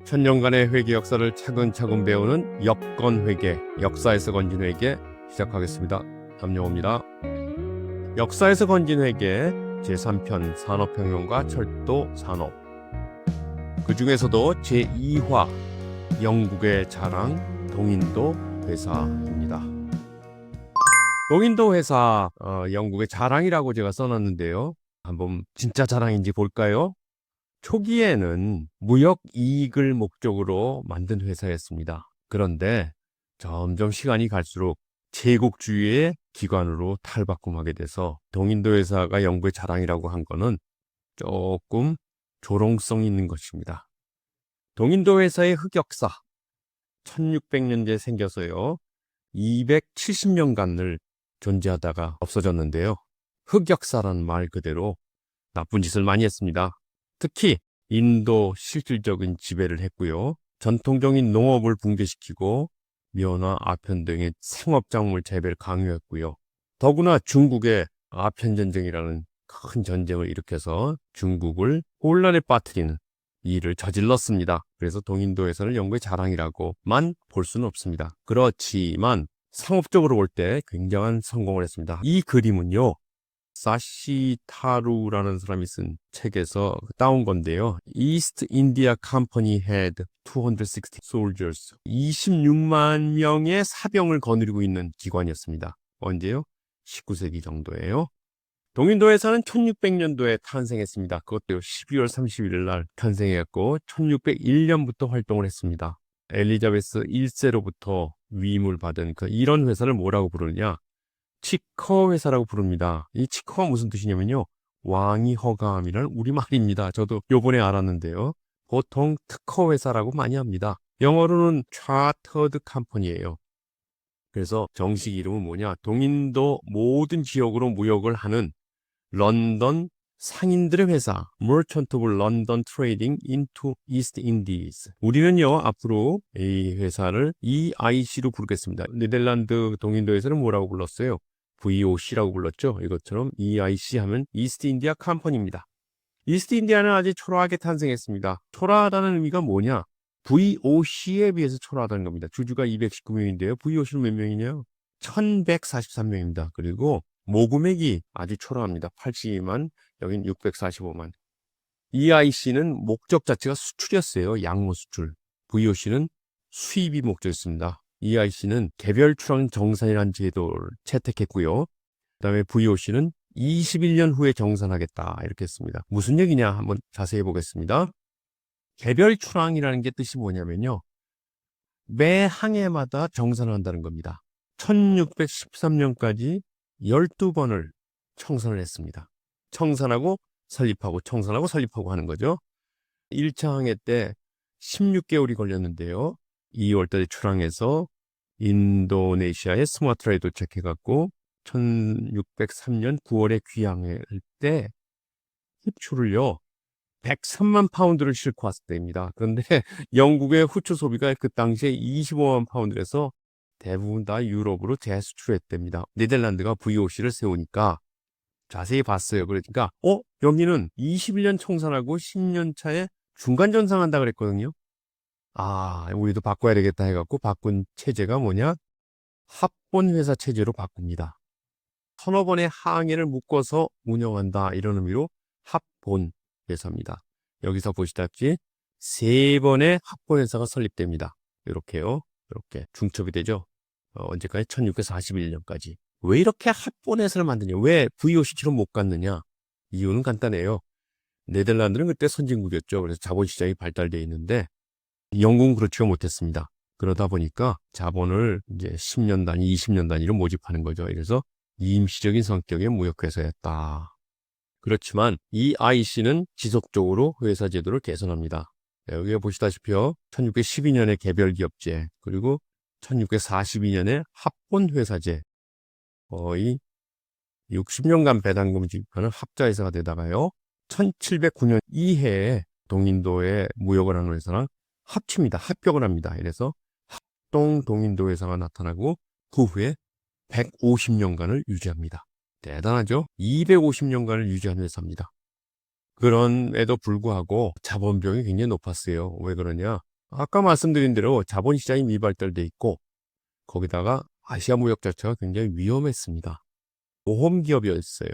천년간의 회계 역사를 차근차근 배우는 역건회계, 역사에서 건진 회계 시작하겠습니다. 남영호입니다. 역사에서 건진 회계 제3편 산업혁명과 철도 산업. 그 중에서도 제2화 영국의 자랑 동인도 회사입니다. 동인도 회사 영국의 자랑이라고 제가 써놨는데요. 한번 진짜 자랑인지 볼까요? 초기에는 무역 이익을 목적으로 만든 회사였습니다. 그런데 점점 시간이 갈수록 제국주의의 기관으로 탈바꿈하게 돼서 동인도 회사가 영국의 자랑이라고 한 거는 조금 조롱성 있는 것입니다. 동인도 회사의 흑역사, 1600년대에 생겨서요. 270년간을 존재하다가 없어졌는데요. 흑역사라는 말 그대로 나쁜 짓을 많이 했습니다. 특히 인도 실질적인 지배를 했고요. 전통적인 농업을 붕괴시키고 면화, 아편 등의 생업작물 재배를 강요했고요. 더구나 중국의 아편전쟁이라는 큰 전쟁을 일으켜서 중국을 혼란에 빠뜨리는 일을 저질렀습니다. 그래서 동인도에서는 영국의 자랑이라고만 볼 수는 없습니다. 그렇지만 상업적으로 볼 때 굉장한 성공을 했습니다. 이 그림은요. 사시타루라는 사람이 쓴 책에서 따온 건데요. East India Company had 260 soldiers. 26만 명의 사병을 거느리고 있는 기관이었습니다. 언제요? 19세기 정도예요. 동인도에서는 1600년도에 탄생했습니다. 그것도 12월 31일 날 탄생했고 1601년부터 활동을 했습니다. 엘리자베스 1세로부터 위임을 받은 이런 회사를 뭐라고 부르느냐? 치커 회사라고 부릅니다. 이 치커가 무슨 뜻이냐면요. 왕이 허가함이라는 우리말입니다. 저도 요번에 알았는데요. 보통 특허 회사라고 많이 합니다. 영어로는 Chartered Company예요. 그래서 정식 이름은 뭐냐? 동인도 모든 지역으로 무역을 하는 런던 상인들의 회사, Merchant of London Trading into East Indies. 우리는요, 앞으로 이 회사를 EIC로 부르겠습니다. 네덜란드 동인도에서는 뭐라고 불렀어요? VOC라고 불렀죠. 이것처럼 EIC 하면 이스트 인디아 컴퍼니입니다. 이스트 인디아는 아주 초라하게 탄생했습니다. 초라하다는 의미가 뭐냐? VOC에 비해서 초라하다는 겁니다. 주주가 219명인데요. VOC는 몇 명이냐요? 1143명입니다. 그리고 모금액이 아주 초라합니다. 82만, 여긴 645만. EIC는 목적 자체가 수출이었어요. 양모 수출. VOC는 수입이 목적이었습니다. EIC는 개별 출항 정산이라는 제도를 채택했고요. 그다음에 VOC는 21년 후에 정산하겠다 이렇게 했습니다. 무슨 얘기냐 한번 자세히 보겠습니다. 개별 출항이라는 게 뜻이 뭐냐면요. 매 항해마다 정산을 한다는 겁니다. 1613년까지 12번을 청산을 했습니다. 청산하고 설립하고 청산하고 설립하고 하는 거죠. 1차 항해 때 16개월이 걸렸는데요. 2월달에 출항해서 인도네시아의 스마트라에 도착해갖고 1603년 9월에 귀향할 때 후추를요 103만 파운드를 싣고 왔을 때입니다. 그런데 영국의 후추 소비가 그 당시에 25만 파운드에서 대부분 다 유럽으로 재수출했답니다. 네덜란드가 VOC를 세우니까 자세히 봤어요. 그러니까 여기는 21년 청산하고 10년 차에 중간 전산한다 그랬거든요. 우리도 바꿔야 되겠다 해갖고 바꾼 체제가 뭐냐? 합본회사 체제로 바꿉니다. 서너 번의 항해를 묶어서 운영한다 이런 의미로 합본회사입니다. 여기서 보시다시피 세 번의 합본회사가 설립됩니다. 이렇게요. 이렇게 중첩이 되죠. 언제까지? 1641년까지. 왜 이렇게 합본회사를 만드냐? 왜 VOC처럼 못 갔느냐? 이유는 간단해요. 네덜란드는 그때 선진국이었죠. 그래서 자본시장이 발달되어 있는데 영국은 그렇지가 못했습니다. 그러다 보니까 자본을 이제 10년 단위, 20년 단위로 모집하는 거죠. 그래서 임시적인 성격의 무역회사였다. 그렇지만 이 IC는 지속적으로 회사 제도를 개선합니다. 여기 보시다시피요. 1612년에 개별기업제, 그리고 1642년에 합본회사제, 거의 60년간 배당금 지급하는 합자회사가 되다가요. 1709년 이해에 동인도에 무역을 하는 회사랑 합칩니다. 합격을 합니다. 이래서 합동 동인도 회사가 나타나고 그 후에 150년간을 유지합니다. 대단하죠? 250년간을 유지한 회사입니다. 그런에도 불구하고 자본 비용이 굉장히 높았어요. 왜 그러냐? 아까 말씀드린 대로 자본시장이 미발달돼 있고 거기다가 아시아 무역 자체가 굉장히 위험했습니다. 모험기업이었어요.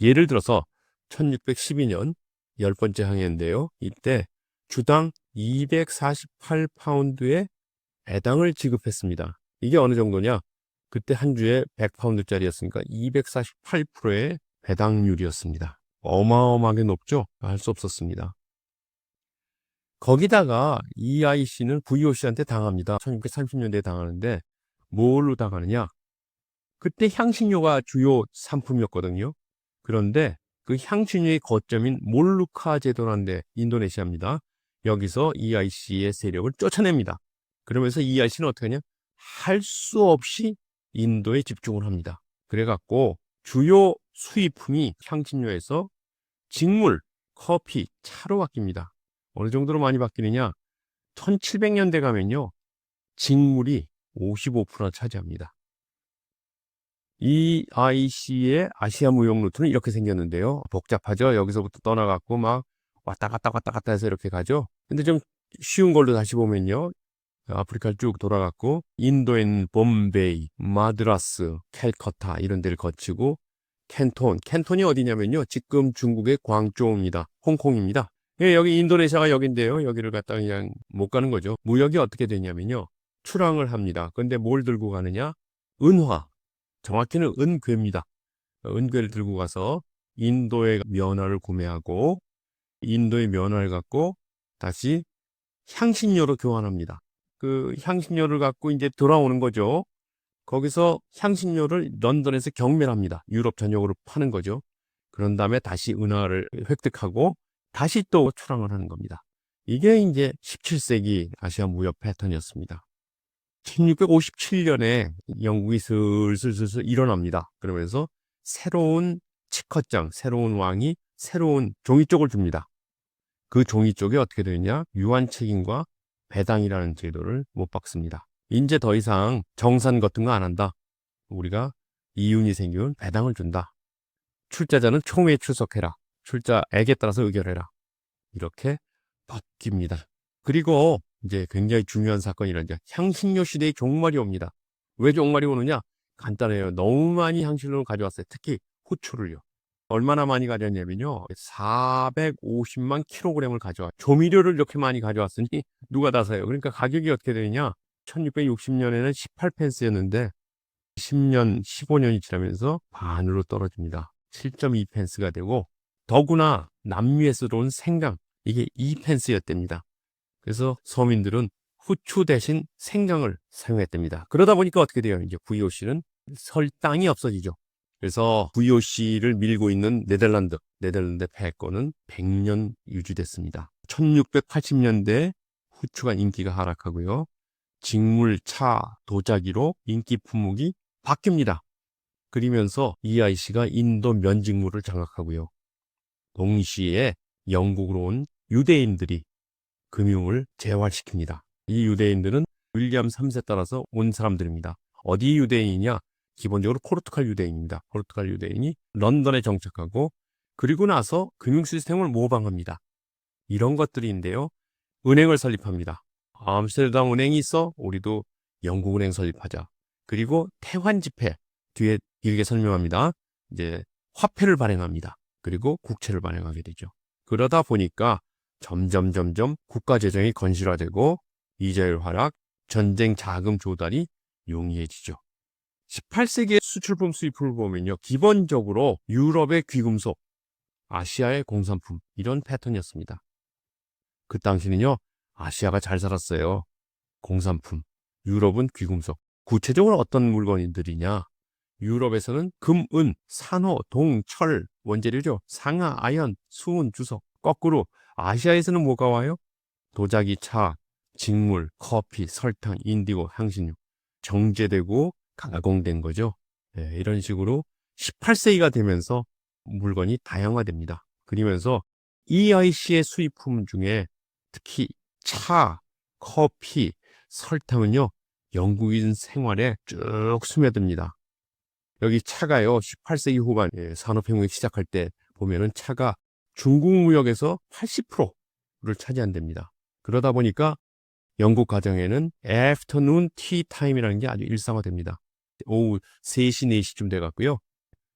예를 들어서 1612년 10번째 항해인데요. 이때 주당 248파운드의 배당을 지급했습니다. 이게 어느 정도냐? 그때 한 주에 100파운드짜리였으니까 248%의 배당률이었습니다. 어마어마하게 높죠? 할 수 없었습니다. 거기다가 EIC는 VOC한테 당합니다. 1930년대에 당하는데 뭘로 당하느냐? 그때 향신료가 주요 상품이었거든요. 그런데 그 향신료의 거점인 몰루카 제도라는데 인도네시아입니다. 여기서 EIC의 세력을 쫓아냅니다. 그러면서 EIC는 어떻게 하냐? 할 수 없이 인도에 집중을 합니다. 그래갖고 주요 수입품이 향신료에서 직물, 커피, 차로 바뀝니다. 어느 정도로 많이 바뀌느냐? 1700년대 가면요. 직물이 55%나 차지합니다. EIC의 아시아 무역 루트는 이렇게 생겼는데요. 복잡하죠? 여기서부터 떠나갖고 막 왔다 갔다 해서 이렇게 가죠. 근데 좀 쉬운 걸로 다시 보면요. 아프리카를 쭉 돌아갔고 인도에는 bombe이, 마드라스, 캘커타 이런 데를 거치고 캔톤이 어디냐면요. 지금 중국의 광저우입니다. 홍콩입니다. 예, 여기 인도네시아가 여기인데요. 여기를 갖다 그냥 못 가는 거죠. 무역이 어떻게 되냐면요. 출항을 합니다. 근데 뭘 들고 가느냐? 은화. 정확히는 은괴입니다. 은괴를 들고 가서 인도의 면화를 구매하고 인도의 면화를 갖고 다시 향신료로 교환합니다. 그 향신료를 갖고 이제 돌아오는 거죠. 거기서 향신료를 런던에서 경매합니다. 유럽 전역으로 파는 거죠. 그런 다음에 다시 은화를 획득하고 다시 또 출항을 하는 겁니다. 이게 이제 17세기 아시아 무역 패턴이었습니다. 1657년에 영국이 슬슬 일어납니다. 그러면서 새로운 치커장, 새로운 왕이 새로운 종이쪽을 줍니다. 그 종이쪽에 어떻게 되느냐? 유한책임과 배당이라는 제도를 못 박습니다. 이제 더 이상 정산 같은 거 안 한다. 우리가 이윤이 생기면 배당을 준다. 출자자는 총회에 출석해라. 출자액에 따라서 의결해라. 이렇게 바뀝니다. 그리고 이제 굉장히 중요한 사건이란 향신료 시대의 종말이 옵니다. 왜 종말이 오느냐? 간단해요. 너무 많이 향신료를 가져왔어요. 특히 후추를요. 얼마나 많이 가져왔냐면요. 450만 킬로그램을 가져와. 조미료를 이렇게 많이 가져왔으니 누가 다 사요. 그러니까 가격이 어떻게 되느냐? 1660년에는 18펜스였는데 10년, 15년이 지나면서 반으로 떨어집니다. 7.2펜스가 되고 더구나 남미에서 들어온 생강 이게 2펜스였답니다. 그래서 서민들은 후추 대신 생강을 사용했답니다. 그러다 보니까 어떻게 돼요? 이제 VOC는 설탕이 없어지죠. 그래서 VOC를 밀고 있는 네덜란드 패권은 100년 유지됐습니다. 1680년대 후추가 인기가 하락하고요. 직물, 차, 도자기로 인기 품목이 바뀝니다. 그러면서 EIC가 인도 면직물을 장악하고요. 동시에 영국으로 온 유대인들이 금융을 재활시킵니다. 이 유대인들은 윌리엄 3세 따라서 온 사람들입니다. 어디 유대인이냐? 기본적으로 포르투갈 유대인입니다. 포르투갈 유대인이 런던에 정착하고 그리고 나서 금융 시스템을 모방합니다. 이런 것들인데요. 은행을 설립합니다. 암스테르담 은행이 있어 우리도 영국은행 설립하자. 그리고 태환 지폐 뒤에 길게 설명합니다. 이제 화폐를 발행합니다. 그리고 국채를 발행하게 되죠. 그러다 보니까 점점 국가 재정이 건실화되고 이자율 하락, 전쟁 자금 조달이 용이해지죠. 18세기의 수출품 수입품을 보면요. 기본적으로 유럽의 귀금속, 아시아의 공산품 이런 패턴이었습니다. 그 당시는요. 아시아가 잘 살았어요. 공산품, 유럽은 귀금속. 구체적으로 어떤 물건들이냐? 유럽에서는 금, 은, 산호, 동, 철, 원재료죠. 상하, 아연, 수은, 주석. 거꾸로 아시아에서는 뭐가 와요? 도자기, 차, 직물, 커피, 설탕, 인디고, 향신료. 정제되고 가공된 거죠. 네, 이런 식으로 18세기가 되면서 물건이 다양화됩니다. 그러면서 EIC의 수입품 중에 특히 차, 커피, 설탕은요. 영국인 생활에 쭉 스며듭니다. 여기 차가요. 18세기 후반 산업혁명이 시작할 때 보면은 차가 중국 무역에서 80%를 차지한답니다. 그러다 보니까 영국 가정에는 afternoon tea time이라는 게 아주 일상화됩니다. 오후 3시, 4시쯤 돼갖고요.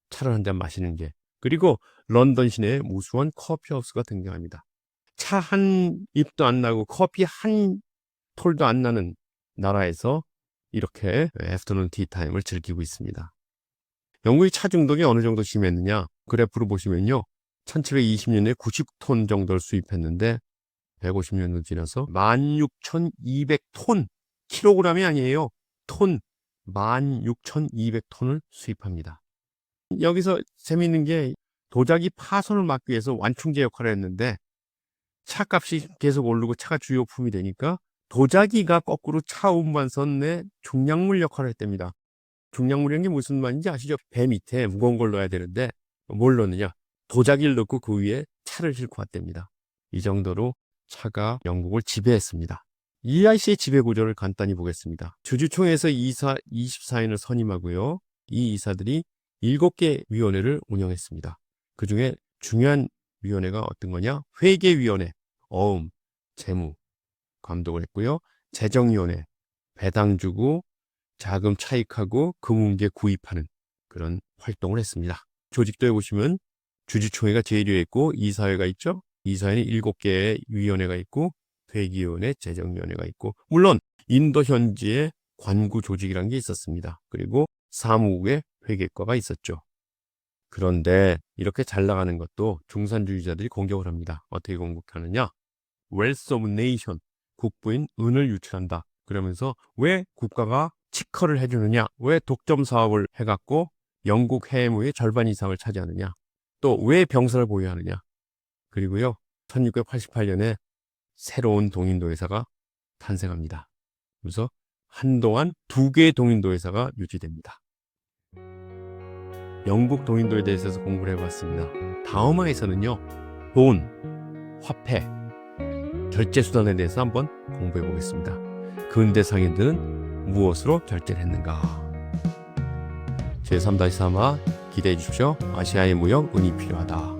차를 한 잔 마시는 게. 그리고 런던 시내에 무수한 커피하우스가 등장합니다. 차 한 입도 안 나고 커피 한 톨도 안 나는 나라에서 이렇게 애프터눈 티타임을 즐기고 있습니다. 영국의 차 중독이 어느 정도 심했느냐? 그래프로 보시면요. 1720년에 90톤 정도를 수입했는데 150년도 지나서 16,200톤, 킬로그램이 아니에요. 톤, 16,200톤을 수입합니다. 여기서 재미있는 게 도자기 파손을 막기 위해서 완충제 역할을 했는데 차값이 계속 오르고 차가 주요품이 되니까 도자기가 거꾸로 차 운반선 내 중량물 역할을 했답니다. 중량물이라는 게 무슨 말인지 아시죠? 배 밑에 무거운 걸 넣어야 되는데 뭘 넣느냐? 도자기를 넣고 그 위에 차를 싣고 왔답니다. 이 정도로 차가 영국을 지배했습니다. EIC의 지배 구조를 간단히 보겠습니다. 주주총회에서 이사 24인을 선임하고요. 이 이사들이 7개 위원회를 운영했습니다. 그 중에 중요한 위원회가 어떤 거냐? 회계위원회, 어음, 재무, 감독을 했고요. 재정위원회, 배당 주고 자금 차익하고 금융계 구입하는 그런 활동을 했습니다. 조직도에 보시면 주주총회가 제일위에 있고 이사회가 있죠. 이사회는 7개의 위원회가 있고 회계위원회, 재정위원회가 있고 물론 인도 현지에 관구 조직이라는 게 있었습니다. 그리고 사무국의 회계과가 있었죠. 그런데 이렇게 잘 나가는 것도 중산주의자들이 공격을 합니다. 어떻게 공격하느냐? Wealth of Nation, 국부인 은을 유출한다. 그러면서 왜 국가가 치커를 해주느냐? 왜 독점 사업을 해갖고 영국 해무의 절반 이상을 차지하느냐? 또 왜 병사를 보유하느냐? 그리고요, 1688년에 새로운 동인도 회사가 탄생합니다. 그래서 한동안 2개의 동인도 회사가 유지됩니다. 영국 동인도에 대해서 공부를 해봤습니다. 다음 화에서는요, 돈, 화폐, 결제수단에 대해서 한번 공부해 보겠습니다. 근대 상인들은 무엇으로 결제를 했는가? 제3-3화 기대해 주십시오. 아시아의 무역, 은이 필요하다.